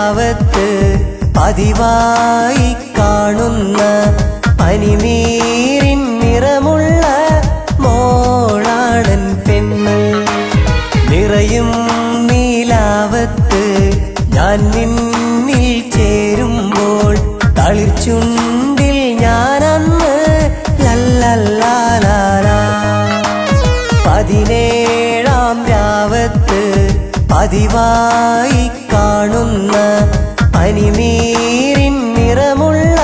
രാവത്ത് പതിവായി കാണുന്ന പനിനീരിൻ നിറമുള്ള മോളാടൻ പെണ്ണ്. നിറയും നീലാവത്ത് ഞാൻ നിന്നിൽ ചേരുമ്പോൾ തളിർച്ചുണ്ടിൽ ഞാനന്ന് ലല്ലല്ലാലാ. 17-ാം രാവത്ത് പതിവായി കാണുന്ന പനിനീരിൻ നിറമുള്ള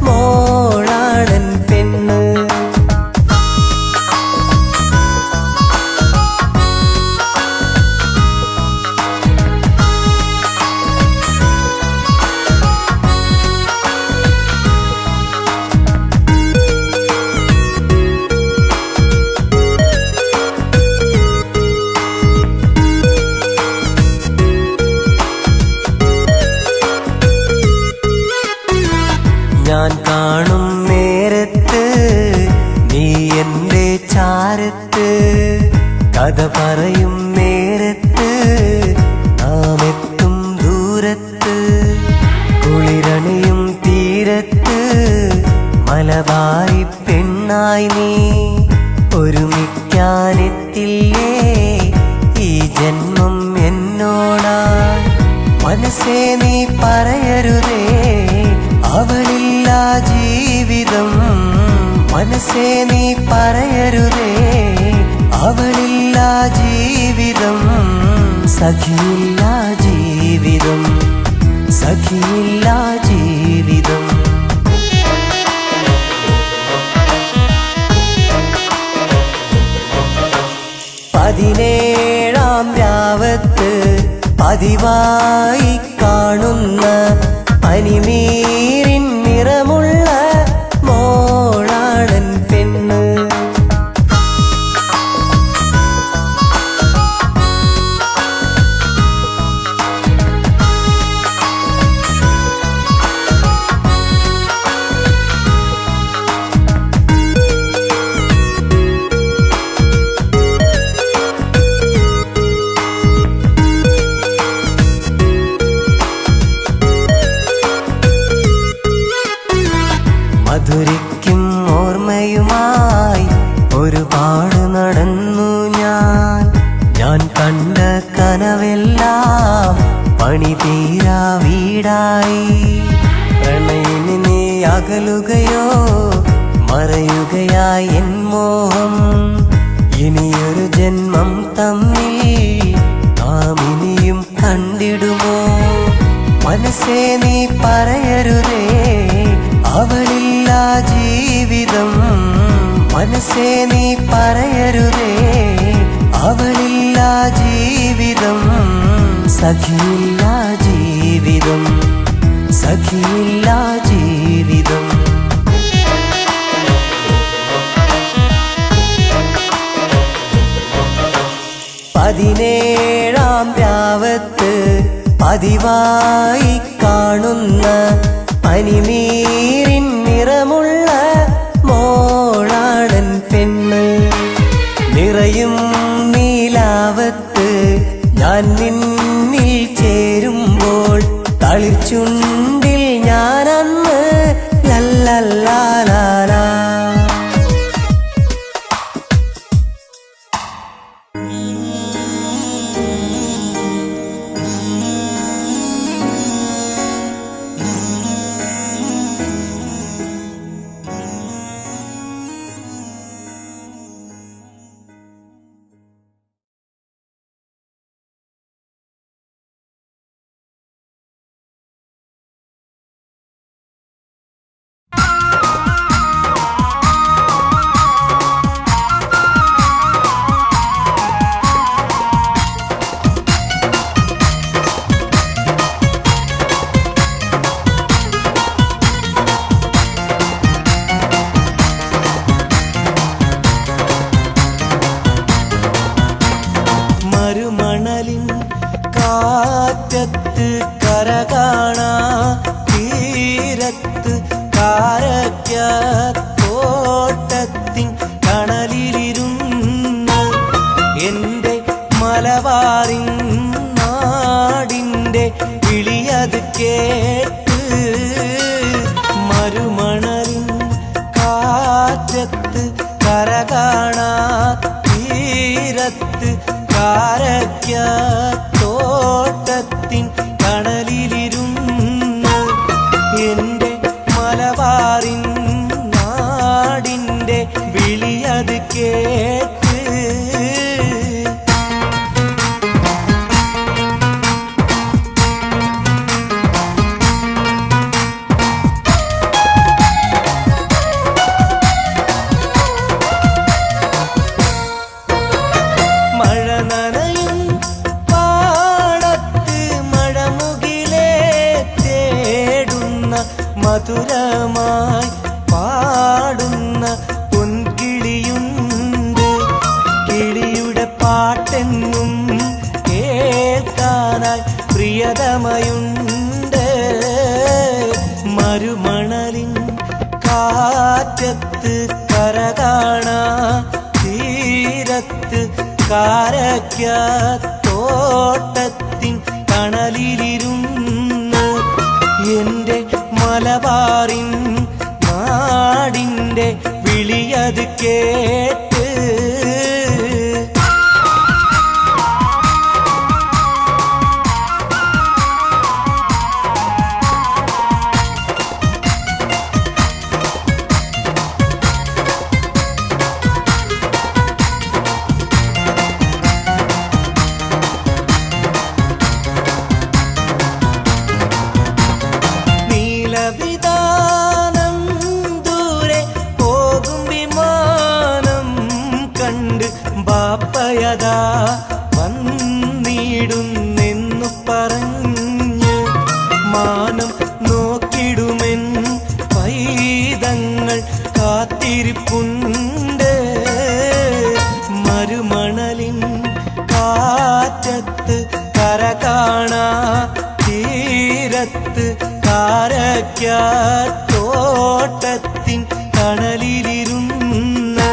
മോളാടൻ പെണ്ണ്. ഞാൻ കാണും നേരത്ത് നീ എൻ്റെ ചാരത്ത്, കഥ പറയും നേരത്ത് നാം എത്തും ദൂരത്ത്. കുളിരണിയും തീരത്ത് മലബാരി പെണ്ണായി നീ ഒരുമിക്കാനെത്തില്ലേ ഈ ജന്മം എന്നോടായി. മനസ്സേ നീ പറയരുതേ അവളില്ല ജീവിതം, മനസ്സേ നീ പറയരുതേ അവളില്ല ജീവിതം. സഖിയില്ല ജീവിതം, സഖിയില്ല ജീവിതം. 17-ാം രാവത്ത് പതിവായി കാണുന്ന പനിനീരിൻ നിറമുള്ള മോളാടൻ പെണ്ണ്. മധുരിക്കും ഓർമ്മയുമായി ഒരുപാട് നടന്നു ഞാൻ കണ്ട കനവെല്ലാം പണി തീരാ വീടായി. പ്രണയിനി നീ അകലുകയോ മറയുകയായി എൻ മോഹം. ഇനിയൊരു ജന്മം തമ്മിൽ നാം ഇനിയും കണ്ടിടുമോ? മനസ്സേ നീ പറയരുതേ അവളില്ല ജീവിതം, മനസ്സേ നീ പറയരുതേ അവളില്ല ജീവിതം. സഖിയില്ല ജീവിതം, സഖിയില്ല ജീവിതം. 17-ാം രാവത്ത് പതിവായി കാണുന്ന പനിനീരിൻ നിറമുള്ള മോളാടൻ പെണ്ണ്. നിറയും നീലാവത്ത് ഞാൻ നിന്നിൽ ചേരുമ്പോൾ തളിർച്ചുണ്ടിൽ ഞാനന്ന് ലല്ലല്ലാലാ. കേട്ട് മരുമണലിൻ കാറ്റത്ത് കരകാണാ തീരത്ത് കാരയ്ക്ക തോട്ടത്തിൻ തണലിലിരുന്ന് എന്റെ മലബാറിൻ നാടിന്റെ വിളിയത് കേട്ട് മധുരമായി പാടുന്ന പൊൻകിളിയുണ്ട് കിളിയുടെ പാട്ടെന്നും കേൾക്കാനായി പ്രിയതമയുണ്ട് മരുമണലിൻ കാറ്റത്ത് കരകാണാ തീരത്ത് കാരയ്ക്ക തോട്ടത്തിൻ തണലിലിരുന്ന് എന്റെ മലബാറിൻ നാടിന്റെ വിളിയത് കേട്ട് വിതാനം ദൂരെ പോകും വിമാനം കണ്ട് ബാപ്പയതാ വന്നിടുന്നെന്നു പറഞ്ഞ് മാനം നോക്കിടുമെൻ പൈതങ്ങൾ കാത്തിരിപ്പുണ്ട് മരുമണലിൻ കാറ്റത്ത് കരകാണാ തീരത്ത് കാരയ്ക്ക തോട്ടത്തിൻ തണലിലിരുന്ന്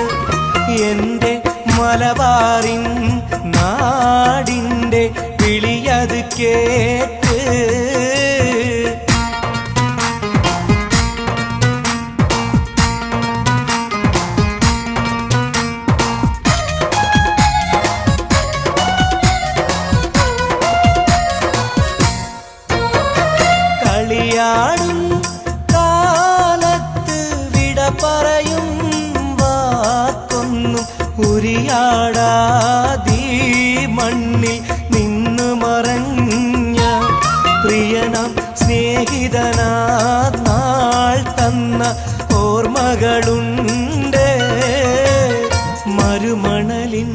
എന്റെ മലബാറിൻ നാടിന്റെ വിളിയത് കേട്ട് കളിയാടും കാലത്ത് വിട പറയും വാക്കൊന്നും ഉരിയാടാതീ മണ്ണിൽ നിന്നു മറഞ്ഞ പ്രിയനാം സ്നേഹിതനാ നാൾ തന്ന ഓർമ്മകളുണ്ട് മരുമണലിൻ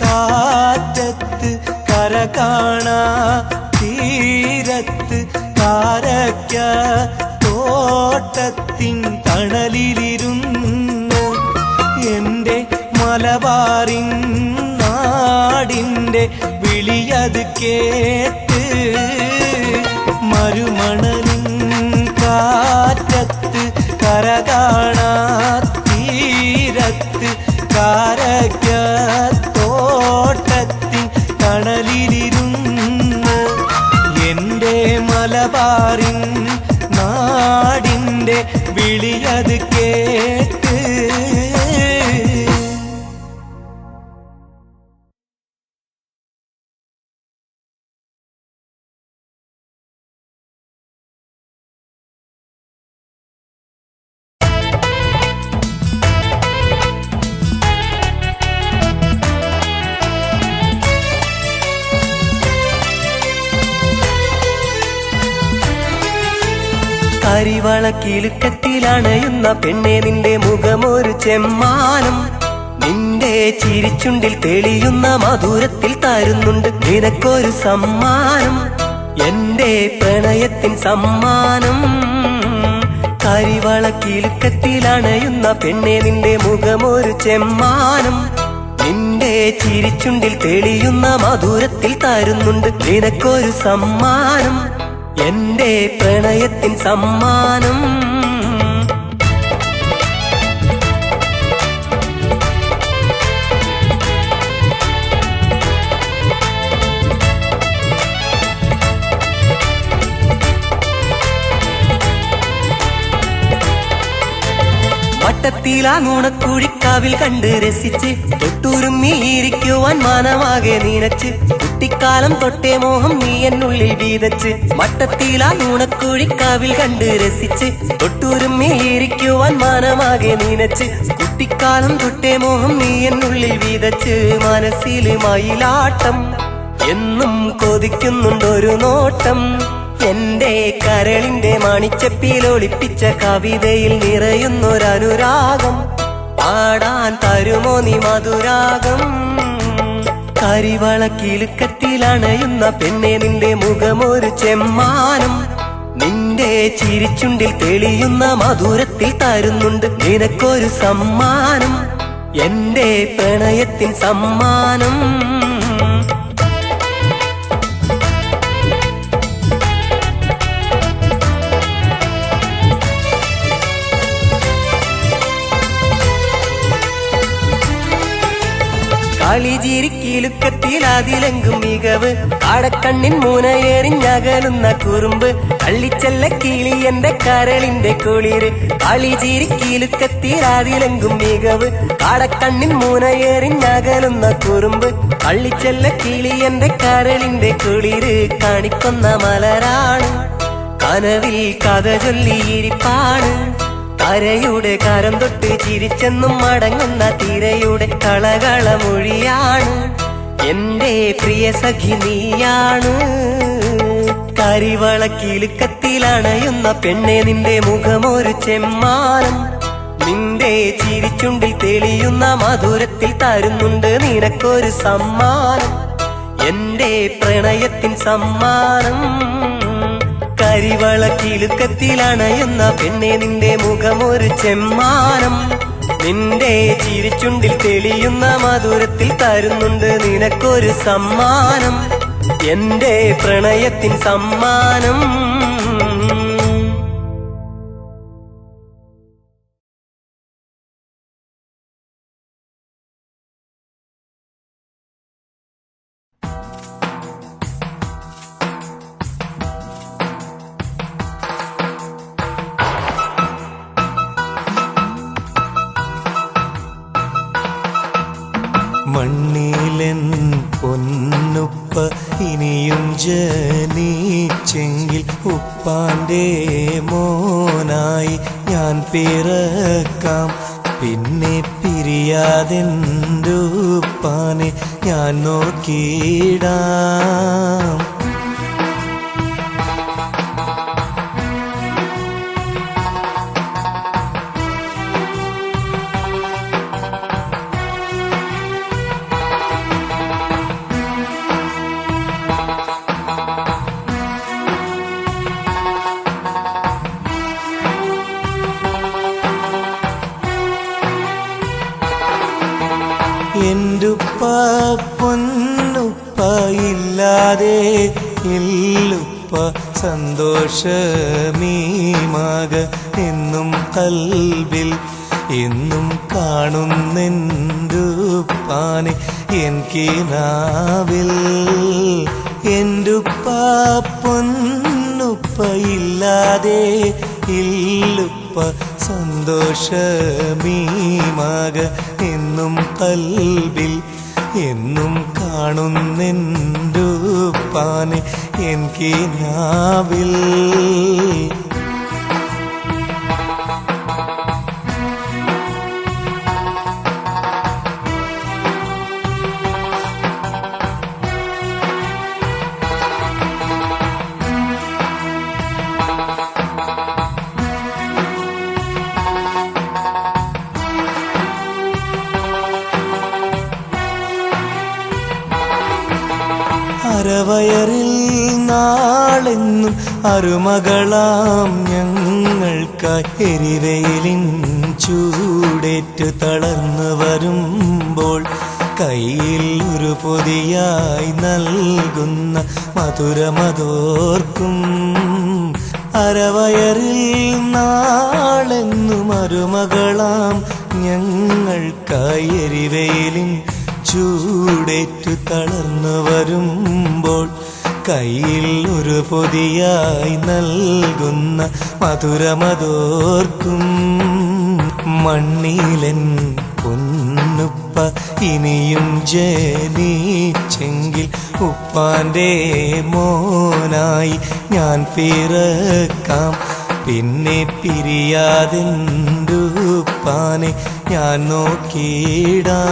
കാറ്റത്ത് കരകാണാ തീരത്ത് കാരയ്ക്ക തോട്ടത്തിൻ തണലിലിരുന്ന് എന്റെ മലബാറിൻ നാടിന്റെ വിളിയത് കേട്ട് മരുമണലിൻ കാറ്റത്ത് കരകാണാ തീരത്ത് കാരയ്ക്ക തോട്ടത്തിൻ തണലിലിരുന്ന് എന്റെ മലബാറിൻ നാടിന്റെ വിളിയത് കേട്ട് കരിവളക്കിലുക്കത്തിലണയുന്ന പെണ്ണെ നിന്റെ മുഖമൊരു ചെമ്മാനം നിന്റെ ചിരിച്ചുണ്ടിൽ തെളിയുന്ന മധുരത്തിൽ തരുന്നുണ്ട് നിനക്കൊരു സമ്മാനം എന്റെ പ്രണയത്തിൻ സമ്മാനം കരിവളക്കിലുക്കത്തിലണയുന്ന പെണ്ണെ നിന്റെ മുഖമൊരു ചെമ്മാനം നിന്റെ ചിരിച്ചുണ്ടിൽ തെളിയുന്ന മധുരത്തിൽ തരുന്നുണ്ട് നിനക്കൊരു സമ്മാനം എന്റെ പ്രണയത്തിൻ സമ്മാനം മട്ടത്തിലാ നുണക്കുഴിക്കാവിൽ കണ്ട് രസിച്ച് തൊട്ടുരുമ്മിയിരിക്കുവാൻ മാനമാകെ നീനച്ച് കുട്ടിക്കാലം തൊട്ടേ മോഹം നീ എന്നുള്ളിൽ വീതച്ച് മട്ടത്തിലാ നുണക്കുഴിക്കാവിൽ കണ്ട് രസിച്ച് തൊട്ടുരുമ്മിയിരിക്കുവാൻ മാനമാകെ നീനച്ച് കുട്ടിക്കാലം തൊട്ടേ മോഹം നീ എന്നുള്ളിൽ വീതച്ച് മനസ്സിൽ മയിലാട്ടം എന്നും കൊതിക്കുന്നുണ്ടൊരു നോട്ടം എന്റെ കരളിന്റെ മാണിച്ചപ്പിൽ ഒളിപ്പിച്ച കവിതയിൽ നിറയുന്നൊരനുരാഗം പാടാൻ തരുമോ നീ മധുരാഗം കരിവളക്കിലുക്കത്തിലണയുന്ന പെണ്ണെ നിന്റെ മുഖമൊരു ചെമ്മാനം നിന്റെ ചിരിച്ചുണ്ടിൽ തെളിയുന്ന മധുരത്തിൽ തരുന്നുണ്ട് നിനക്കൊരു സമ്മാനം എന്റെ പ്രണയത്തിൻ സമ്മാനം കളിചിരിക്കിലുക്കത്തിൽ അതിലെങ്കും മികവ് കാടക്കണ്ണിൻ മൂനയെറിഞ്ഞകലുന്ന കുറുമ്പ് കള്ളിച്ചെല്ല കിളി എന്റെ കരളിന്റെ കുളിര് കളിചിരിക്കിലുക്കത്തിൽ അതിലെങ്കും മികവ് കാടക്കണ്ണിൻ മൂനയെറിഞ്ഞകലുന്ന കുറുമ്പ് കള്ളിച്ചെല്ല കിളി എന്റെ കരളിന്റെ കുളിര് കാണിക്കുന്ന മലരാണ് കനവിൽ കഥ ചൊല്ലിയിരിപ്പാണ് കരയുടെ കരം തൊട്ട് ചിരിച്ചെന്നും മടങ്ങുന്ന തിരയുടെ കളകളമൊഴിയാണ് എന്റെ പ്രിയ സഖി നീയാണ് കരിവളക്കിലുക്കത്തിലണയുന്ന പെണ്ണെ നിന്റെ മുഖമൊരു ചെമ്മാനം നിന്റെ ചിരിച്ചുണ്ടിൽ തെളിയുന്ന മധുരത്തിൽ തരുന്നുണ്ട് നിനക്കൊരു സമ്മാനം എന്റെ പ്രണയത്തിൻ സമ്മാനം കരിവളക്കിലുക്കത്തിലണയുന്ന പെണ്ണെ നിന്റെ മുഖമൊരു ചെമ്മാനം നിന്റെ ചിരിച്ചുണ്ടിൽ തെളിയുന്ന മധുരത്തിൽ തരുന്നുണ്ട് നിനക്കൊരു സമ്മാനം എന്റെ പ്രണയത്തിൻ സമ്മാനം മണ്ണിലെൻ പൊന്നുപ്പ ഇനിയും ജനിച്ചെങ്കിൽ ഉപ്പാൻ്റെ മോനായി ഞാൻ പിറക്കാം പിന്നെ പിരിയാതെൻ്റെ ഉപ്പാനെ ഞാൻ നോക്കിയിടാം എന്റുപ്പ പൊന്നുപ്പ ഇല്ലാതെ ഇല്ലുപ്പ സന്തോഷമീ മക എന്നും കൽബിൽ എന്നും കാണുന്നെന്റുപ്പാനെ എൻ കിനാവിൽ എന്റുപ്പ പൊന്നുപ്പ ഇല്ലാതെ ഇല്ലുപ്പ സന്തോഷമീ മക എന്നും കൽബിൽ എന്നും കാണുന്നെന്റുപ്പാനെ എൻ കിനാവിൽ അരവയറിൽ നാളെന്നും അരുമകളാം ഞങ്ങൾക്കായി എരിവെയിലിൻ ചൂടേറ്റ് തളർന്നു വരുമ്പോൾ കയ്യിൽ ഒരു പൊതിയായി നൽകുന്ന മധുരമതോർക്കും അരവയറിൽ നാളെന്നും അരുമകളാം ഞങ്ങൾക്കായി എരിവെയിലിൻ ചൂടേറ്റു തളർന്നു വരുമ്പോൾ കയ്യിൽ ഒരു പൊതിയായി നൽകുന്ന മധുരമതോർക്കും മണ്ണിലൻ പൊന്നുപ്പ ഇനിയും ജനിച്ചെങ്കിൽ ഉപ്പാന്റെ മോനായി ഞാൻ പിറക്കാം. പിന്നെ പിരിയാതെന്റുപ്പാനെ ഞാൻ നോക്കിയിടാം.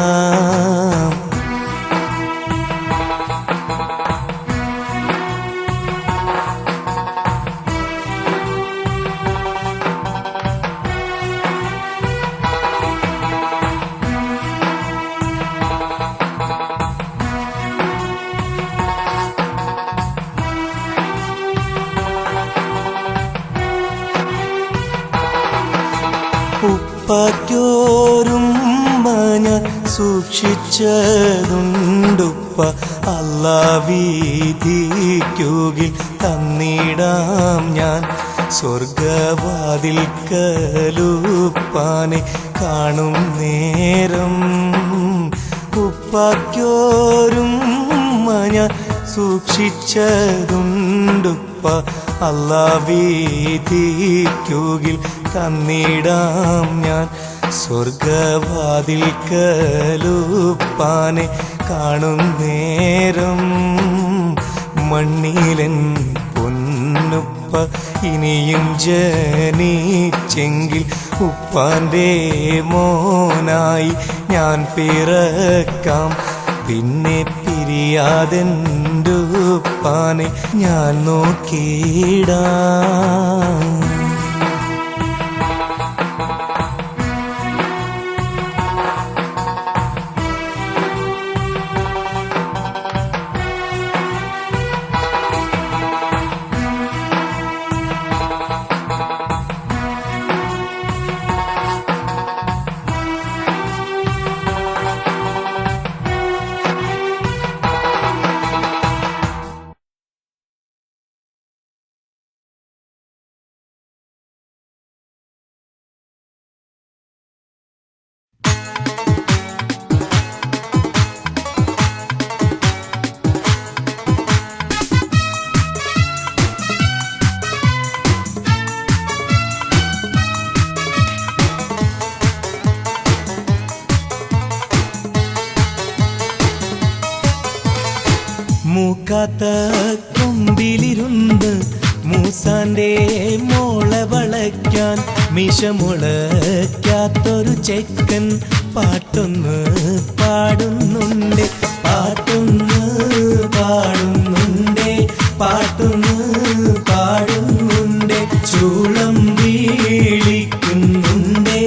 ഉപ്പയ്ക്കോരുമ്മ ഞാൻ സൂക്ഷിച്ചതുണ്ടുപ്പ അല്ലാഹുവിധിക്കുകിൽ തന്നിടാം ഞാൻ. സ്വർഗവാതിൽക്കലുപ്പാനെ കാണും നേരം ഉപ്പയ്ക്കോരുമ്മ ഞാൻ സൂക്ഷിച്ചതുണ്ടുപ്പ അല്ലാഹുവിധിക്കുകിൽ തന്നിടാം ഞാൻ. സ്വർഗവാതിൽക്കലുപ്പാനെ കാണും നേരം മണ്ണിലൻ പൊന്നുപ്പ ഇനിയും ജനിച്ചെങ്കിൽ ഉപ്പാന്റെ മോനായി ഞാൻ പിറക്കാം. പിന്നെ പിരിയാതെന്റുപ്പാനെ ഞാൻ നോക്കിയിടാം. മൂക്കാത്ത കൊമ്പിലിരുന്ന് മൂസാന്റെ മോളെ വളയ്ക്കാൻ മിഷമുളയ്ക്കാത്തൊരു ചെക്കൻ പാട്ടൊന്ന് പാടുന്നുണ്ട്. പാട്ടൊന്ന് പാടുന്നുണ്ട്, പാട്ടൊന്ന് പാടുന്നുണ്ട്. ചൂളം വീളിക്കുന്നുണ്ട്,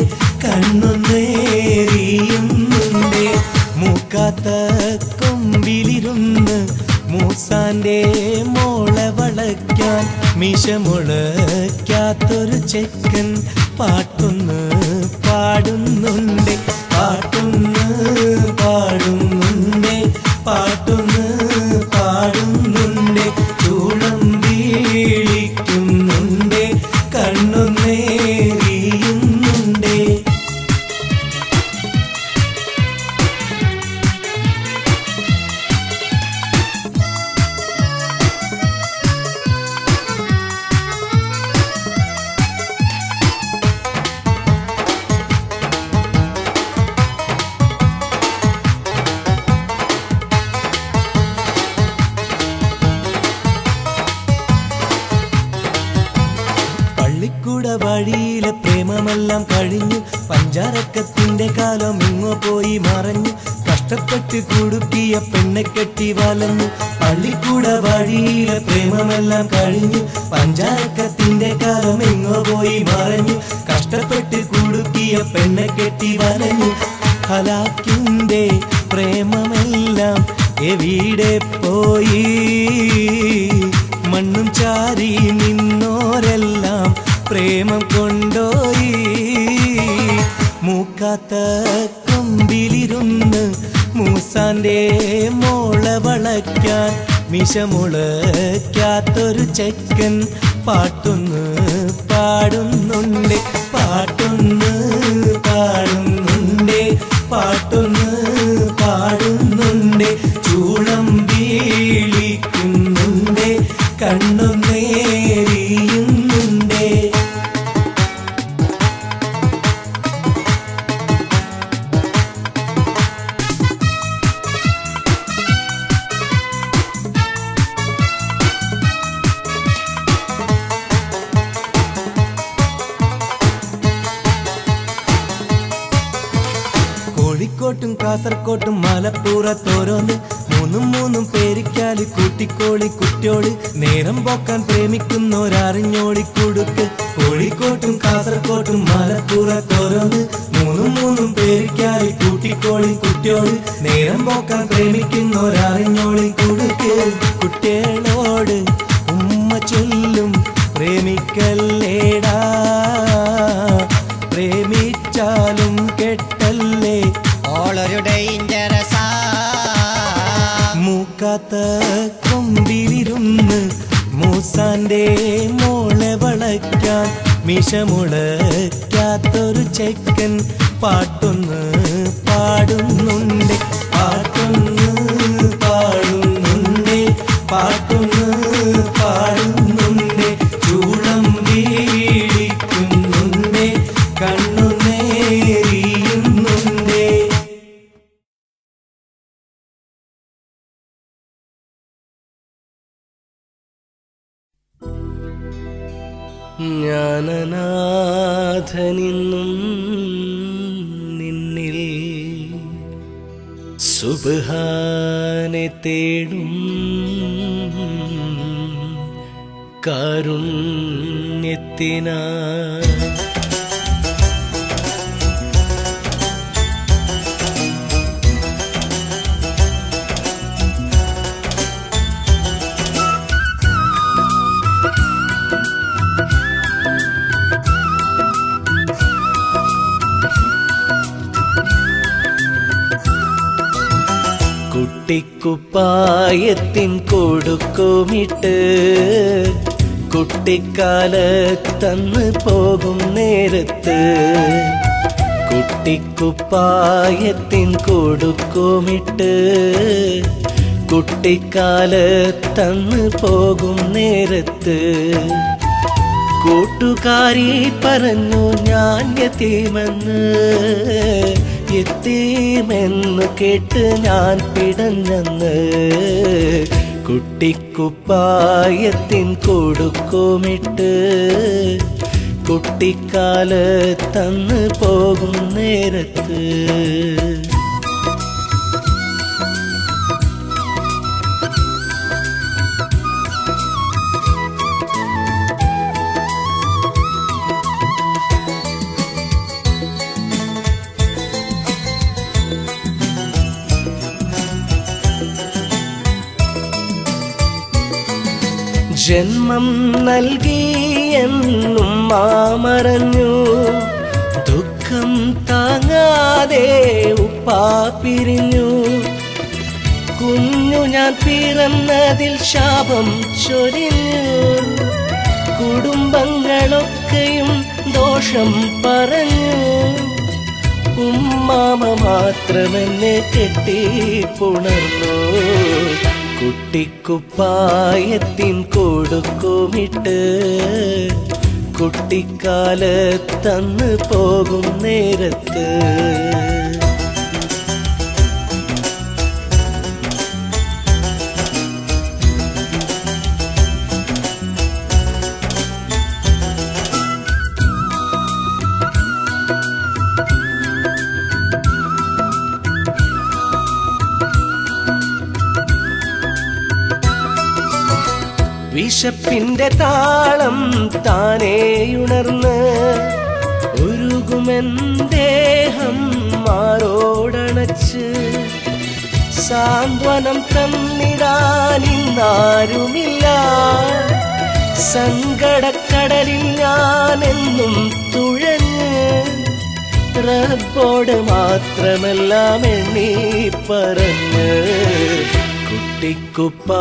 കണ്ണൊന്നേറിയുന്നുണ്ട്. മൂക്കാത്ത കൊമ്പിലിരുന്ന് മൂസാന്റെ മോളെ വളയ്ക്കാൻ മിഷമുളയ്ക്കാത്തൊരു ചെക്കൻ പാട്ടൊന്ന് പാടുന്നുണ്ട്. പാട്ടൊന്ന് പാടുന്നുണ്ട്, പാട്ടൊന്ന് പാടുന്നുണ്ട്. ചൂളം വീളിക്കുന്നുണ്ട്, കണ്ണൊന്നേറിയുന്നുണ്ട്. പള്ളിക്കൂട വഴിയിലെ പ്രേമമെല്ലാം കഴിഞ്ഞു. പഞ്ചാരക്കത്തിന്റെ കാലം ഇങ്ങോ പോയി മറഞ്ഞു. കഷ്ടപ്പെട്ട് കുടുക്കിയ പെണ്ണെ കെട്ടി വലഞ്ഞു. പള്ളിക്കൂട വഴിയിലെ പ്രേമമെല്ലാം കഴിഞ്ഞു. പഞ്ചാരക്കത്തിന്റെ കാലം ഇങ്ങോ പോയി മറഞ്ഞു. കഷ്ടപ്പെട്ട് കുടുക്കിയ പെണ്ണെ കെട്ടി വലഞ്ഞു. ഹലാക്കിന്റെ പ്രേമമെല്ലാം എവിടെ പോയി? മണ്ണും ചാരി നിന്നോരെല്ലാം പ്രേമം കൊണ്ടോയി. മൂക്കാത്ത കൊമ്പിലിരുന്ന് മൂസാന്റെ മോളെ വളയ്ക്കാൻ മിഷമുളയ്ക്കാത്തൊരു ചെക്കൻ പാട്ടൊന്ന് പാടുന്നുണ്ട്. പാട്ടൊന്ന് പാടുന്നുണ്ട്, പാട്ടൊന്ന് പാടുന്നുണ്ട്. ചൂളം വീളിക്കുന്നുണ്ട്, കണ്ണൊന്നേറിയുന്നുണ്ട്. കാസർകോട്ടും മലപ്പുറത്തോരോന്ന് മൂന്നും മൂന്നും പേരിക്കാല് കൂട്ടിക്കോളി കുട്ടിയോള് നേരം പോക്കാൻ പ്രേമിക്കുന്നോരറിഞ്ഞോളി കുടുക്ക് കോഴിക്കോട്ടും കാസർകോട്ടും മലപ്പുറത്തോരോന്ന് മൂന്നും മൂന്നും പേരിക്കാല് കൂട്ടിക്കോളി കുട്ടിയോള് നേരം പോക്കാൻ പ്രേമിക്കുന്നോരറിഞ്ഞോളി കുടുക്ക് കുട്ടികളോട് ഉമ്മ ചൊല്ലും പ്രേമിക്കല്ലേടാ പ്രേമിച്ചാലും കെട്ടല്ലേ ഓളൊരു ഡേഞ്ചറസാ മൂക്കാത്ത കൊമ്പിലിരുന്ന് മൂസാന്റെ മോളെ വളയ്ക്കാൻ മിഷമുളയ്ക്കാത്തൊരു ചെക്കൻ പാട്ടൊന്ന് പാടുന്നുണ്ട് പാട്ടൊന്ന് പാടുന്നുണ്ട് പാട്ടൊന്ന് പാടുന്നുണ്ട് ചൂളം വീഴിക്കുന്നുണ്ട് കണ്ണു നേരിയുന്നുണ്ട് ജ്ഞാനനാഥനിന്നും നിന്നിൽ സുബ്ഹാനെ തേടും കാരുണ്യത്തിനാ കുട്ടിക്കുപ്പായത്തിൻ കൊടുക്കുമിട്ട് കുട്ടിക്കാലത്തന്ന് പോകും നേരത്ത് കുട്ടിക്കുപ്പായത്തിൻ കൊടുക്കുമിട്ട് കുട്ടിക്കാലത്തന്ന് പോകും നേരത്ത് കൂട്ടുകാരി പറഞ്ഞു ഞാൻ യതീമെന്ന് യതീമെന്നു കേട്ട് ഞാൻ പിടഞ്ഞെന്ന് കുട്ടിക്കുപ്പായത്തിൻ കൊടുക്കുമിട്ട് കുട്ടിക്കാലത്തന്ന് പോകും നേരത്ത് ജന്മം നൽകി എന്നും മാമറഞ്ഞു ദുഃഖം താങ്ങാതെ ഉപ്പാ പിരിഞ്ഞു കുഞ്ഞു ഞാൻ പിറന്നതിൽ ശാപം ചൊരിഞ്ഞു കുടുംബങ്ങളൊക്കെയും ദോഷം പറഞ്ഞു ഉമ്മാമ മാത്രമെന്നെ കെട്ടിപ്പുണർന്നു കുട്ടിക്കുപ്പായത്തിൻ കൊടുക്കുമിട്ട് കുട്ടിക്കാലത്തന്ന് പോകും നേരത്ത് വിശപ്പിന്റെ താളം താനേയുണർന്ന് ഉരുകുമെൻ ദേഹം മാറോടണച്ച് സാന്ത്വനം തന്നിടാൻ ഇന്നാരുമില്ല സങ്കടക്കടലിൽ ഞാനെന്നും തുഴഞ്ഞ് റബ്ബോട് മാത്രമെല്ലാം എണ്ണി പറഞ്ഞ് കുട്ടിക്കുപ്പായത്തിൻ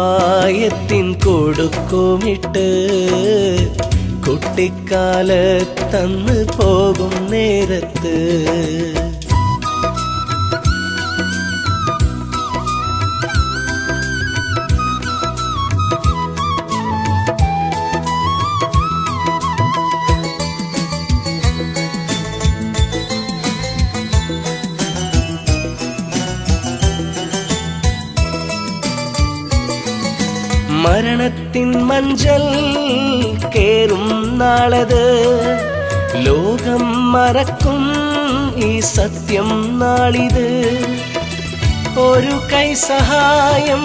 കൊടുക്കുമിട്ട് കുട്ടിക്കാലത്തന്ന് പോകും നേരത്ത് മരണത്തിൻ മഞ്ചൽ കേറും നാളത് ലോകം മറക്കും സത്യം നാളിത് ഒരു കൈ സഹായം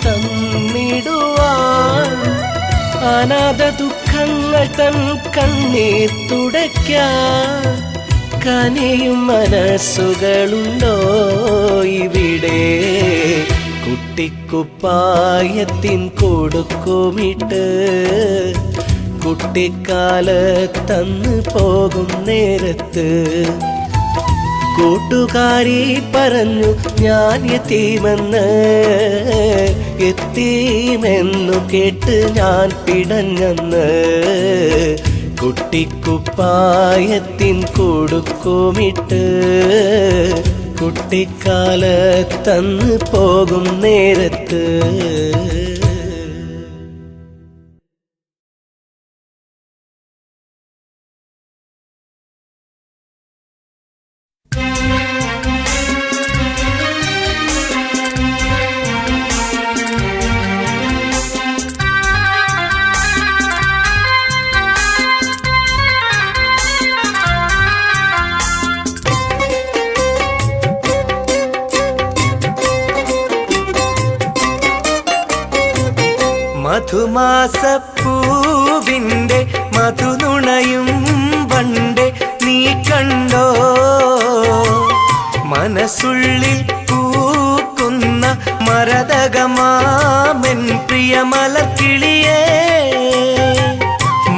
തന്നിടുവാൻ അനാഥ ദുഃഖങ്ങൾ തൻ കണ്ണീർ തുടയ്ക്കാൻ കനിയും മനസ്സുകളുണ്ടോ ഇവിടെ കുട്ടിക്കുപ്പായത്തിൻ കൊടുക്കുമിട്ട് കുട്ടിക്കാലത്തന്ന് പോകും നേരത്ത് കൂട്ടുകാരി പറഞ്ഞു ഞാൻ എത്തീമെന്ന് എത്തീമെന്നു കേട്ട് ഞാൻ പിടഞ്ഞെന്ന് കുട്ടിക്കുപ്പായത്തിൻ കൊടുക്കുമിട്ട് കുട്ടിക്കാലത്തന്ന് പോകും നേരത്ത് മധുമാസപ്പൂവിൻ്റെ മധുനുണയും പണ്ട് നീ കണ്ടോ മനസ്സുള്ളിൽ പൂക്കുന്ന മരതകമാമൻ പ്രിയ മലർക്കിളിയേ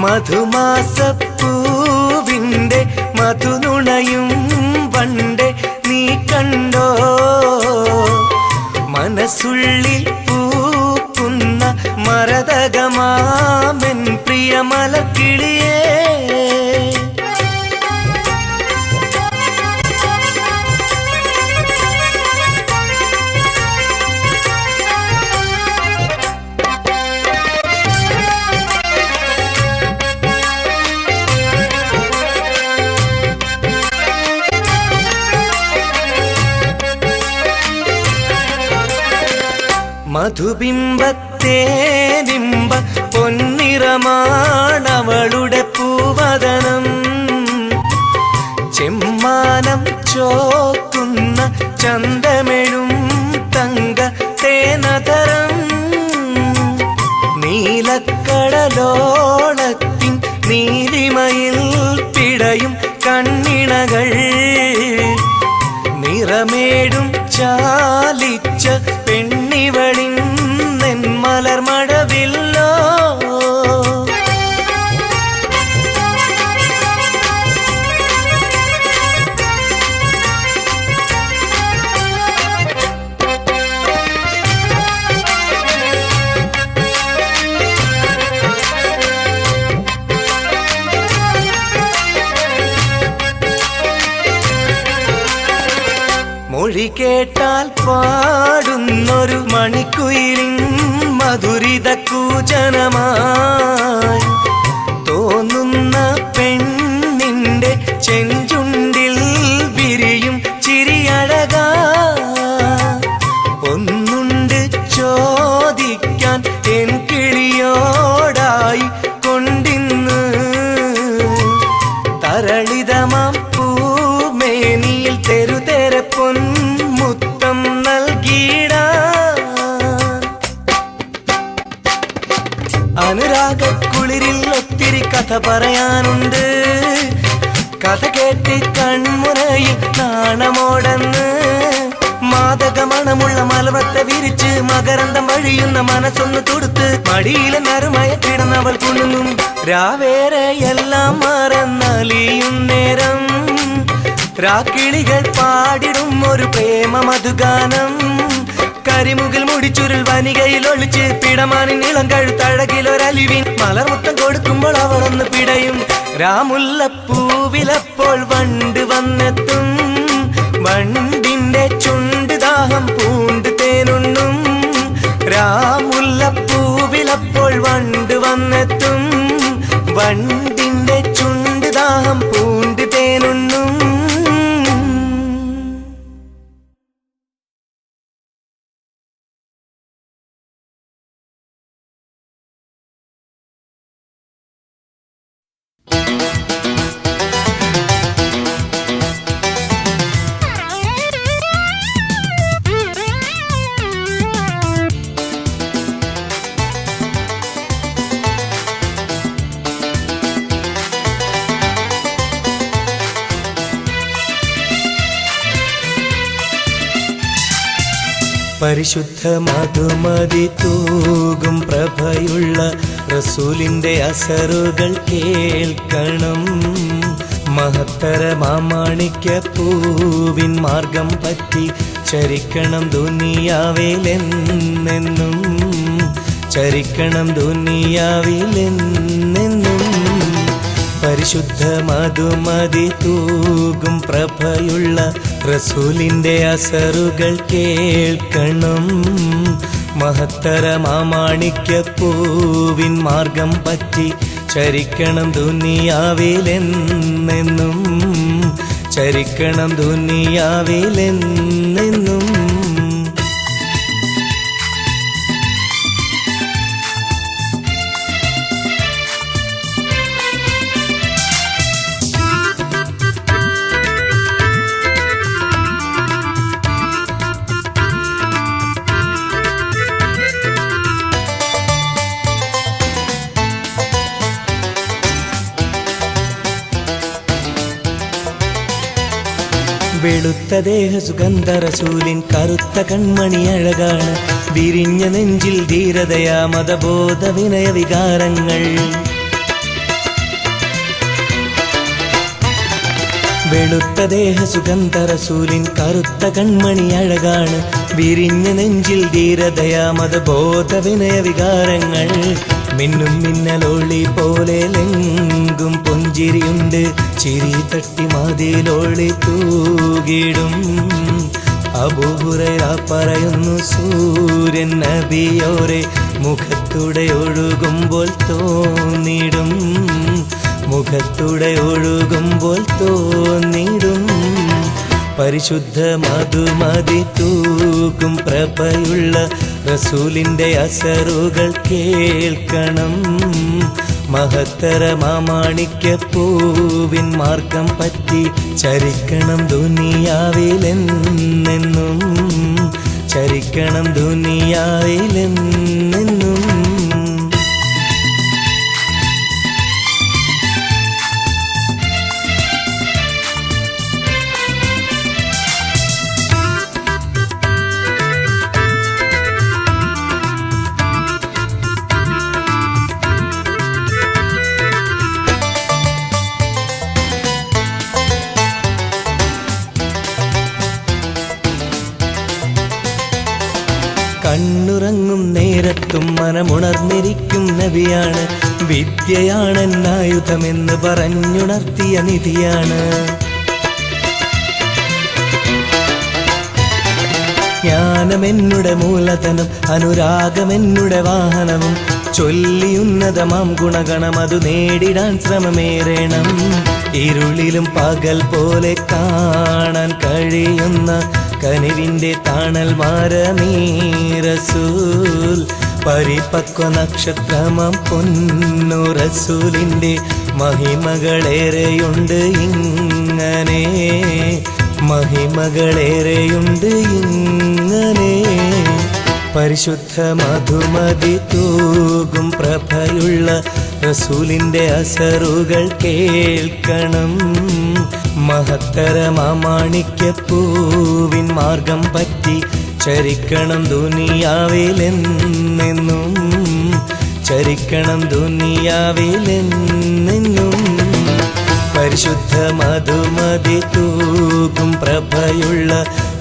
മധുമാസപ്പൂവിൻ്റെ മധുനുണയും പണ്ട് നീ കണ്ടോ മനസ്സുള്ളിൽ പൂക്കുന്ന മരതകമാമൻ പ്രിയ മലർക്കിളിയേ മധുബിംബത്തേനിമ്പ പൊന്നിറമാണവളുടെ പൂവദനം ചെമ്മാനം ചോക്കുന്ന ചന്തമെഴും തങ്ക തേനതരം നീലക്കടലോളത്തിൻ നീലിമയിൽ പിടയും കണ്ണിണകൾ നിറമേടും ചാലിച്ച പെണ്ണിവളിൻ നെന്മലർമഴവില്ലോ മൊഴി കേട്ടാൽ പാടുന്നൊരു മണിക്കുയിലിൻ മധുരിത കൂജനമായി തോന്നുന്ന പെണ്ണിൻ്റെ ചെഞ്ചുണ്ടിൽ വിരിയും ചിരിയഴകാ ഒന്നുണ്ട് ചോദിക്കാൻ എൻ കിളിയോടായി കൊണ്ടിന്ന് തരളിതമാം പൂമേനിയിൽ തെരുതെരെ പൊന്മുത്തം നൽകിയിടാ അനുരാഗക്കുളിരിൽ ഒത്തിരി കഥ പറയാനുണ്ട് കഥ കേട്ട് കൺമുനയിൽ നാണമോടന്ന് മാദകമണമുള്ള മലവത്തെ വിരിച്ച് മകരന്തം വഴിയുന്ന മനസ്സൊന്ന് തുടുത്ത് മടിയിലെ നറുമയ കിടന്നവൾ കുണുങ്ങും രാവേറെ എല്ലാം മറന്നലിയും നേരം രാക്കിളികൾ പാടിടും ഒരു പ്രേമ മധുഗാനം കരിമുകിൽ മുടിച്ചുരുൾ വനികയിൽ ഒളിച്ച് പിടമാനിൻ ഇളം കഴുത്തഴകിലൊരലിവിൻ മലർമുത്തം കൊടുക്കുമ്പോൾ അവളൊന്ന് പിടയും രാമുല്ലപ്പൂവിലപ്പോൾ വണ്ട് വന്നെത്തും വണ്ടിന്റെ ചുണ്ട് ദാഹം പൂണ്ട് തേനുണ്ണും രാമുല്ലപ്പൂവിലപ്പോൾ വണ്ട് വന്നെത്തും വണ്ടിന്റെ ചുണ്ട് ദാഹം പൂണ്ട് തേനുണ്ണും പരിശുദ്ധ മധുമതി തൂകും പ്രഭയുള്ള റസൂലിന്റെ അസറുകൾ കേൾക്കണം. മഹത്തര മാമാണിക്യ പൂവിൻ മാർഗം പറ്റി ചരിക്കണം ദുനിയാവിലെന്നെന്നും, ചരിക്കണം ദുനിയാവിലെന്നെന്നും. പരിശുദ്ധ മധുമതി തൂകും പ്രഭയുള്ള റസൂലിന്റെ അസറുകൾ കേൾക്കണം. മഹത്തര മാമാണിക്യ പൂവിൻ മാർഗം പറ്റി ചരിക്കണം ദുനിയാവിലെന്നെന്നും, ചരിക്കണം ദുനിയാവിലെന്നെന്നും. വെളുത്ത ദേഹ സുഗന്ധ റസൂലിൻ കറുത്ത കൺമണി അഴകാണ്. വിരിഞ്ഞ നെഞ്ചിൽ ധീരതയാ മതബോധ വിനയ വികാരങ്ങൾ. വെളുത്ത ദേഹ സുഗന്ധ റസൂലിൻ കറുത്ത കൺമണി അഴകാണ്. വിരിഞ്ഞ നെഞ്ചിൽ ധീരതയാ മതബോധ വിനയ വികാരങ്ങൾ. മിന്നും മിന്നലോളി പോലെ ലെങ്കും പുഞ്ചിരിയുണ്ട്. ചിരി തട്ടി മതിലോളി തൂകിടും. അബൂഹുറൈറ പറയുന്നു സൂര്യൻ നബിയോരെ മുഖത്തൂടെ ഒഴുകുമ്പോൾ തോന്നിടും, മുഖത്തൂടെ ഒഴുകുമ്പോൾ തോന്നിടും. പരിശുദ്ധ മധുമതി തൂകും പ്രഭയുള്ള റസൂലിന്റെ അസറുകൾ കേൾക്കണം. മഹത്തര മാമാണിക്യ പൂവിൻ മാർഗം പറ്റി ചരിക്കണം ദുനിയാവിലെന്നെന്നും, ചരിക്കണം ദുനിയാവിലെന്നെന്നും. കണ്ണുറങ്ങും നേരത്തും മനമുണർന്നിരിക്കും നബിയാണ്. വിദ്യയാണെന്നായുധമെന്ന് പറഞ്ഞുണർത്തിയ നിധിയാണ്. ജ്ഞാനമെന്നുടെ മൂലധനം, അനുരാഗമെന്നുടെ വാഹനവും. ചൊല്ലിയുന്നതമാം ഗുണഗണം അതു നേടിടാൻ ശ്രമമേറണം. ഇരുളിലും പകൽ പോലെ കാണാൻ കഴിയുന്ന കനിവിന്റെ താണൽ മാരമീ റസൂൽ. പരിപക്വ നക്ഷത്രമാം പൊന്നു റസൂലിന്റെ മഹിമകളേറെയുണ്ട് ഇങ്ങനെ, മഹിമകളേറെയുണ്ട് ഇങ്ങനെ. പരിശുദ്ധ മധുമതി തൂകും പ്രഭയുള്ള റസൂലിന്റെ അസറുകൾ കേൾക്കണം. മഹത്തര മാമാണിക്യ പൂവിൻ മാർഗം പറ്റി ചരിക്കണം ദുനിയാവിലെന്നെന്നും, ചരിക്കണം ദുനിയാവിലെന്നെന്നും. പരിശുദ്ധ മധുമതി തൂകും പ്രഭയുള്ള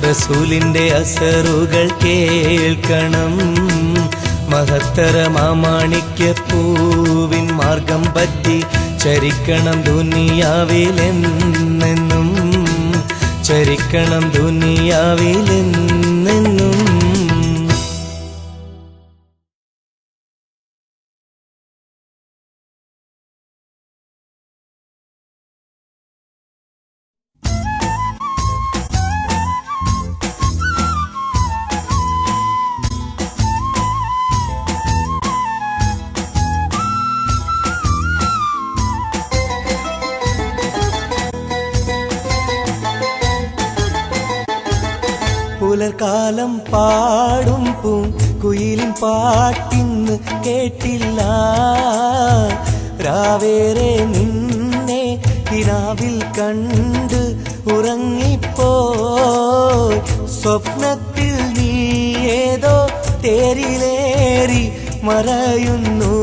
റസൂലിന്റെ അസറുകൾ കേൾക്കണം. മഹത്തര മാമാണിക്യ പൂവിൻ മാർഗം പറ്റി ചരിക്കണം ദുനിയാവിലെന്നെന്നും, ചരിക്കണം ദുനിയാവിലെന്നെന്നും. പുലർക്കാലം പാടും കുയിലിൻ പാട്ടിന്ന് കേട്ടില്ല. രാവേറെ നിന്നെ കിനാവിൽ കണ്ട് ഉറങ്ങിപ്പോയി. സ്വപ്നത്തിൽ നീ ഏതോ തേരിലേറി മറയുന്നു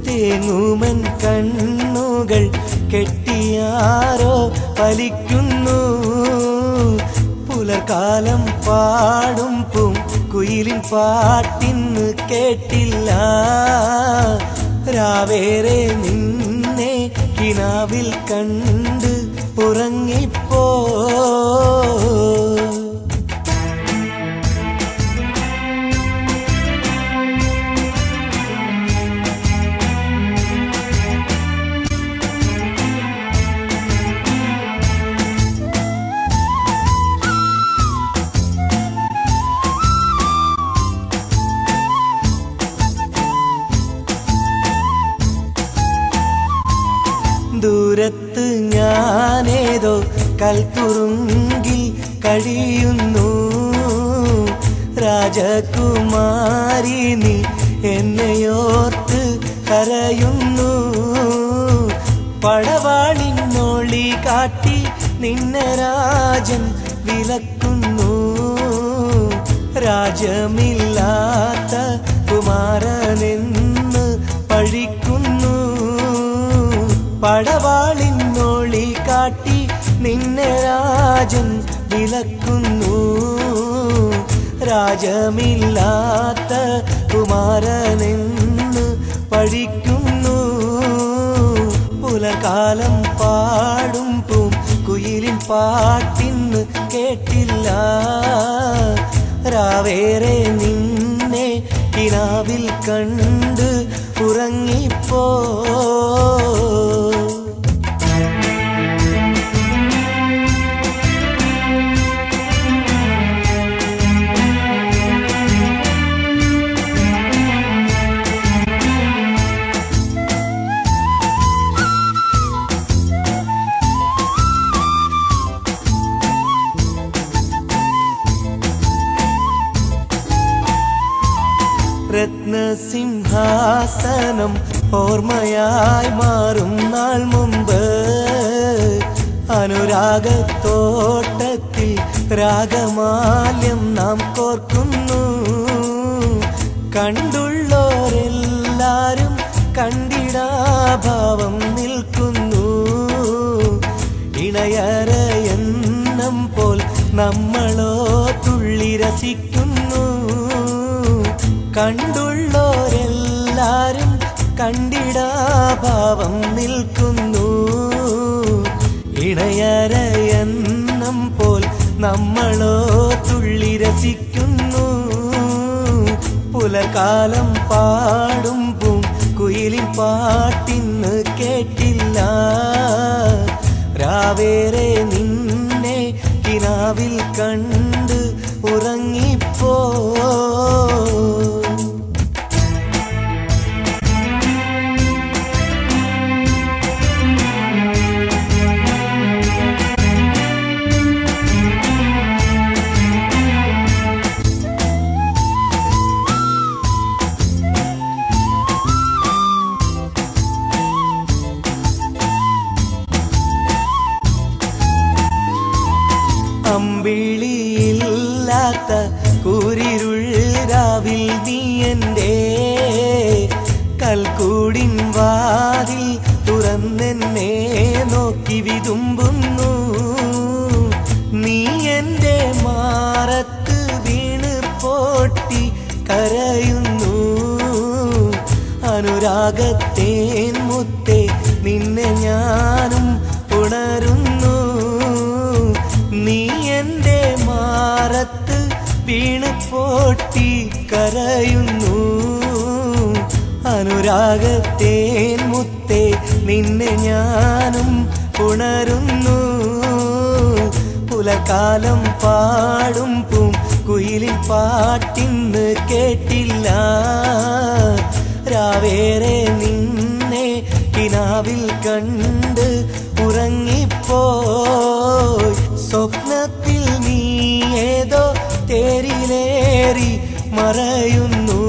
തേങ്ങുമൻ കണ്ണുകൾ കെട്ടിയാരോ വലിക്കുന്നു പുലർക്കാലം പാടും പൂം കുയിലിൻ പാട്ടിന്ന് കേട്ടില്ല രാവേറെ നിന്നെ കിനാവിൽ കണ്ട് ഉറങ്ങിപ്പോ ദൂരത്ത് ഞാനേതോ കൽത്തുറുങ്കിൽ കഴിയുന്നു രാജകുമാരി നീ എന്നെയോർത്ത് കരയുന്നു പടവാളിനൊളി കാട്ടി നിന്നെ രാജൻ വിലക്കുന്നു രാജ്യമില്ലാത്ത കുമാരനെന്ന് പഴിക്കുന്നു പടവാളിനൊളി കാട്ടി നിന്നെ രാജൻ വിലക്കുന്നു രാജമില്ലാത്ത കുമാരനെന്ന് പഴിക്കുന്നു പുലകാലം പാടും പൂം കുയിലിൻ പാട്ടിന്ന് കേട്ടില്ല രാവേറെ നിന്നെ കിനാവിൽ കണ്ട് ഉറങ്ങിപ്പോ രത്നസിംഹാസനം ഓർമ്മയായി മാറും നാൾ മുമ്പ് അനുരാഗത്തോട്ടത്തിൽ രാഗമാല്യം നാം കോർക്കുന്നു കണ്ടുള്ളോരെല്ലാരും കണ്ടിടാഭാവം നിൽക്കുന്നു ഇണയരയെന്നം പോൽ നമ്മളോ തുള്ളി രസിക്കുന്നു കണ്ടുള്ളോരെല്ലാരും കണ്ടിടാഭാവം നിൽക്കുന്നു ഇണയരയെന്നം പോൽ നമ്മളോ തുള്ളി രസിക്കുന്നു പുലർക്കാലം പാടും പൂം കുയിലിൻ പാട്ടിന്ന് കേട്ടില്ല രാവേറെ നിന്നെ കിനാവിൽ കണ്ട് ഉറങ്ങിപ്പോ അമ്പിളിയില്ലാത്ത കൂരിരുൾ രാവിൽ നീ എൻ്റെ കൽക്കൂടിൻ വാതിൽ തുറന്നെന്നെ നോക്കി വിതുമ്പുന്നു നീ എൻ്റെ മാറത്ത് വീണ് പൊട്ടി കരയുന്നു അനുരാഗത്തേൻ മുത്തേ നിന്നെ ഞാനും ഉണരുന്നു നീ എൻ്റെ മാറത്ത് വീണ് പൊട്ടി കരയുന്നു അനുരാഗത്തേൻ മുത്തേ നിന്നെ ഞാനും ഉണരുന്നു പുലകാലം പാടും പൂം കുയിലിൻ പാട്ടിന്ന് കേട്ടില്ല രാവേറെ നിന്നെ കിനാവിൽ കണ്ട് ഉറങ്ങിപ്പോയി സ്വപ്നത്തിൽ നീ ഏതോ തേരിലേറി മറയുന്നു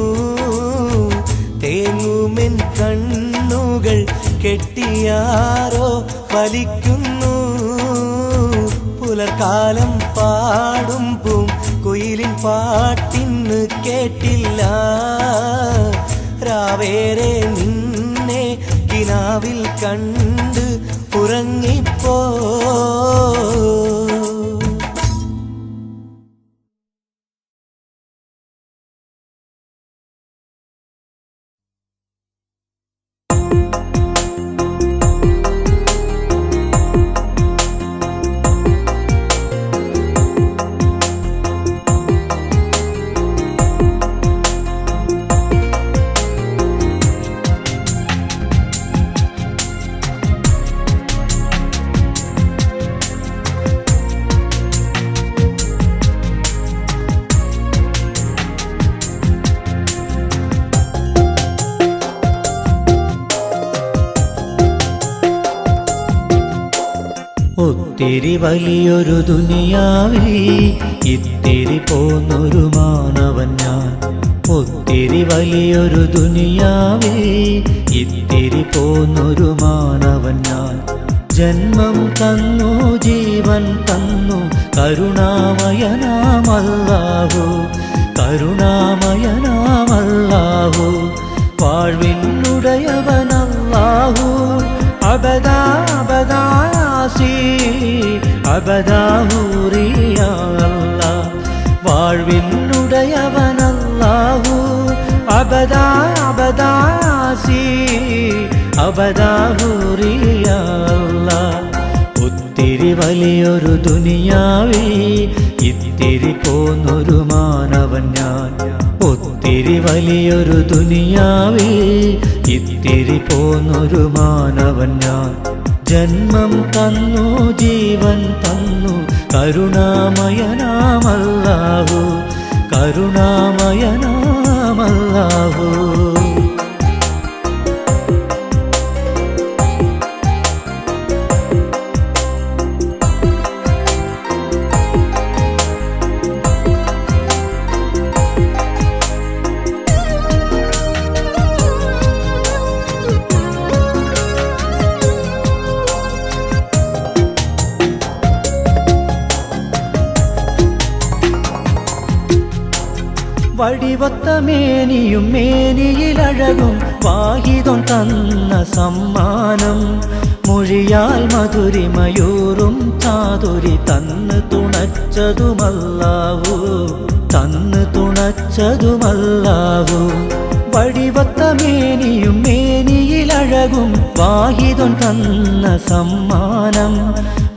തേങ്ങുമെൻ കണ്ണുകൾ കെട്ടിയാരോ വലിക്കുന്നു പുലർക്കാലം പാടും പൂം കുയിലിൻ പാട്ടിന്ന് കേട്ടില്ല രാവേറെ നിന്നെ കിനാവിൽ കണ്ട് ഉറങ്ങിപ്പോ ഒത്തിരി വലിയൊരു ദുനിയാവിൽ ഇത്തിരി പോന്നൊരു മാനവൻ ഞാൻ. ഒത്തിരി വലിയൊരു ദുനിയാവിൽ ഇത്തിരി പോന്നൊരു മാനവൻ ഞാൻ. ജന്മം തന്നു ജീവൻ തന്നു കരുണാമയനാമല്ലാഹു, കരുണാമയനാമല്ലാഹു. വാഴ്വിനുടയവനല്ലാഹു അബദാ അബദാസി അബദാഹൂറിയാ അല്ലാഹ്. വാഴ്വിനുടയവനല്ലാഹു അബദാ അബദാസി അബദാഹൂറിയാ അല്ലാഹ്. ഒത്തിരി വലിയൊരു ദുനിയാവിൽ ഇത്തിരി പോന്നൊരു മാനവൻ ഞാൻ. ഒത്തിരി വലിയൊരു ദുനിയാവിൽ ഇത്തിരി പോന്നൊരു മാനവൻ ഞാൻ. ജന്മം തന്നു ജീവൻ തന്നു കരുണാമയനാമല്ലാഹു, കരുണാമയനാമല്ലാഹു. വടിവത്ത മേനിയും മേനിയിലഴകും വാഹിദം തന്ന സമ്മാനം. മൊഴിയാൽ മധുരിമയൂറും ചാതുരി തന്ന് തുണച്ചതുമല്ലാഹു, തന്ന് തുണച്ചതുമല്ലാഹു. വടിവത്ത മേനിയും മേനിയിലഴകും വാഹിദം തന്ന സമ്മാനം.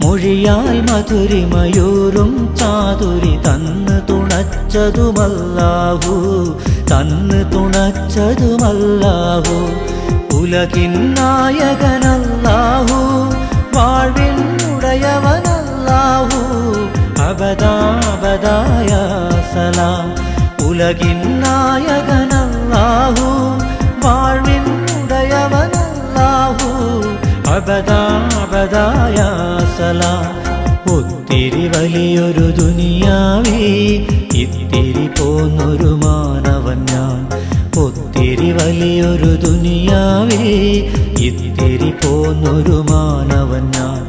മൊഴിയാൽ മധുരിമയൂറും ചാതുരി തന്ന് തുണച്ചതുമല്ലാഹു, തന്ന് തുണച്ചതുമല്ലാഹു. ഉലകിൻ നായകനല്ലാഹു വാഴ്വിനുടയവനല്ലാഹു അബദാബദായ സലാം. ഉലകിൻ നായകനല്ലാഹു വാഴ്വിനുടയവനല്ലാഹു അബദാബദായ സലാം. ഒത്തിരി വലിയൊരു ദുനിയാവിൽ ഇത്തിരി പോന്നൊരു മാനവൻ ഞാൻ. ഒത്തിരി വലിയൊരു ദുനിയാവിൽ ഇത്തിരി പോന്നൊരു മാനവൻ ഞാൻ.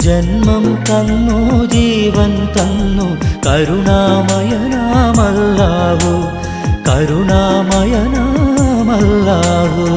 ജന്മം തന്നു ജീവൻ തന്നു കരുണാമയനാമല്ലാഹു, കരുണാമയനാമല്ലാഹു.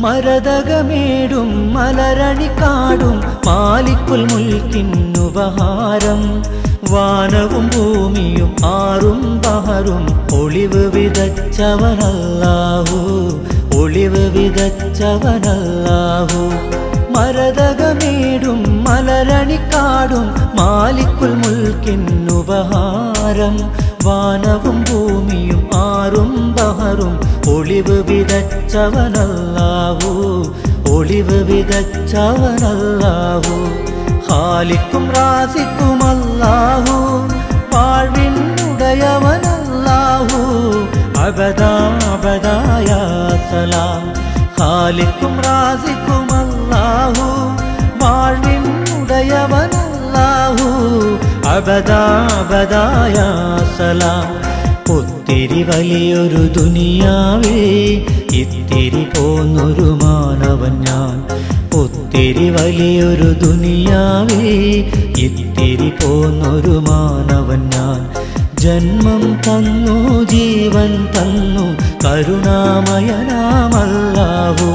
മരതകമേടും മലരണിക്കാടും മാലിക്കുൽ മുൽക്കിന്നുപഹാരം. വാനവും ഭൂമിയും ആറും ബഹറും ഒളിവ് വിതച്ചവനല്ലാഹു, ഒളിവ് വിതച്ചവനല്ലാഹു. മരതകമേടും മലരണിക്കാടും മാലിക്കുൽ മുൽക്കിന്നുപഹാരം. വാനവും ഭൂമിയും ആറും ബഹറും ഒളിവ് വിതച്ചവനല്ലാഹു, ഒളിവ് വിതച്ചവനല്ലാഹു. ഖാലിക്കും റാസിക്കുമല്ലാഹു വാഴ്വിനുടയവനല്ലാഹു അബദാ അബദാ യാ സലാം. ഖാലിഖും റാസിഖും അല്ലാഹു, വാഴ്വിൻ ഉടയവൻ അല്ലാഹു. അബദാ അബദാ യാ സലാം. ഒത്തിരി വലിയൊരു ദുനിയാവേ ഇത്തിരി പോന്നൊരു മാനവൻ ഞാൻ. ഒത്തിരി വലിയൊരു ദുനിയാവേ ഇത്തിരി പോന്നൊരു മാനവൻ ഞാൻ. ജന്മം തന്നു ജീവൻ തന്നു കരുണാമയനാമല്ലാഹു,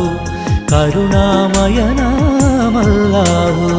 കരുണാമയനാമല്ലാഹു.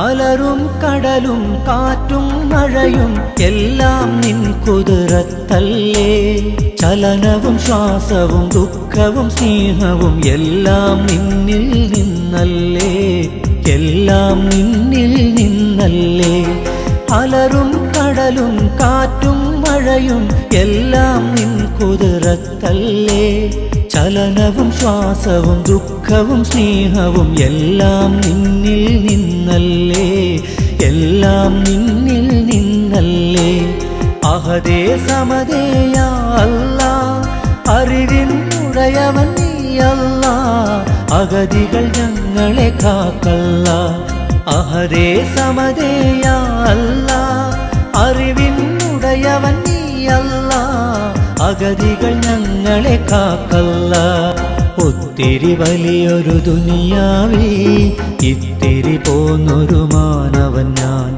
അലറും കടലും കാറ്റും മഴയും എല്ലാം നിൻ കുതിരത്തല്ലേ. ചലനവും ശ്വാസവും ദുഃഖവും സ്നേഹവും എല്ലാം നിന്നിൽ നിന്നല്ലേ, എല്ലാം നിന്നിൽ നിന്നല്ലേ. അലറും കടലും കാറ്റും മഴയും എല്ലാം നിൻ കുതിരത്തല്ലേ. ചലനവും ശ്വാസവും ദുഃഖവും സ്നേഹവും എല്ലാം നിന്നിൽ നിന്നല്ലേ, എല്ലാം നിന്നിൽ നിന്നല്ലേ. അഹദേ സമദേ യാ അല്ലാ, അറിവിനുടയവൻ നീയല്ലാ. അഗതികൾ ഞങ്ങളെ കാക്കല്ല. അഹദേ സമദേ യാ അല്ലാ, അറിവിനുടയവൻ നീയല്ലാ. അഗതികൾ ഞങ്ങളെ കാക്കല്ല. ഒത്തിരി വലിയൊരു ദുനിയാവേ ഇത്തിരി പോന്നൊരു മാനവൻ ഞാൻ.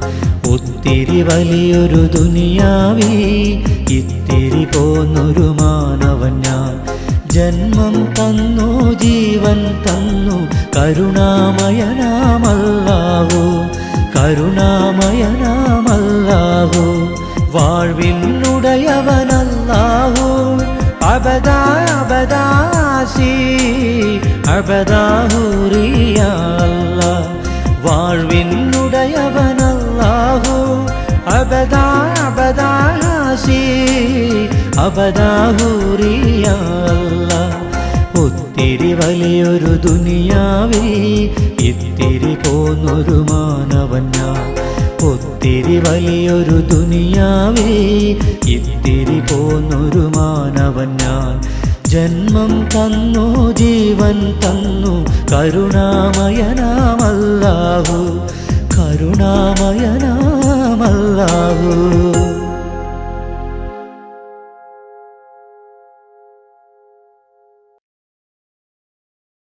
ഒത്തിരി വലിയൊരു ദുനിയാവേ ഇത്തിരി പോന്നൊരു മാനവൻ ഞാൻ. ജന്മം തന്നു ജീവൻ തന്നു കരുണാമയനാമല്ലാഹു, കരുണാമയനാമല്ലാഹു. വാഴ്വിനുടയവനല്ലാഹു, അബദാ അബദാ ആശി അബദാ ഹൂറിയാ അല്ലാഹ്. വാഴ്വിനുടയവനല്ലാഹു, അബദാ അബദാ ആശി അബദാ ഹൂറിയാ അല്ലാഹ്. ഒത്തിരി വലിയൊരു ദുനിയാവേ ഇത്തിരി പോന്നൊരു മാനവൻ ഞാൻ. ഒത്തിരി വലിയൊരു ദുനിയാവേ ഇത്തിരി പോന്നൊരു മാനവൻ ഞാൻ. ജന്മം തന്നു ജീവൻ തന്നു കരുണാമയനാമല്ലാഹു, കരുണാമയനാമല്ലാഹു.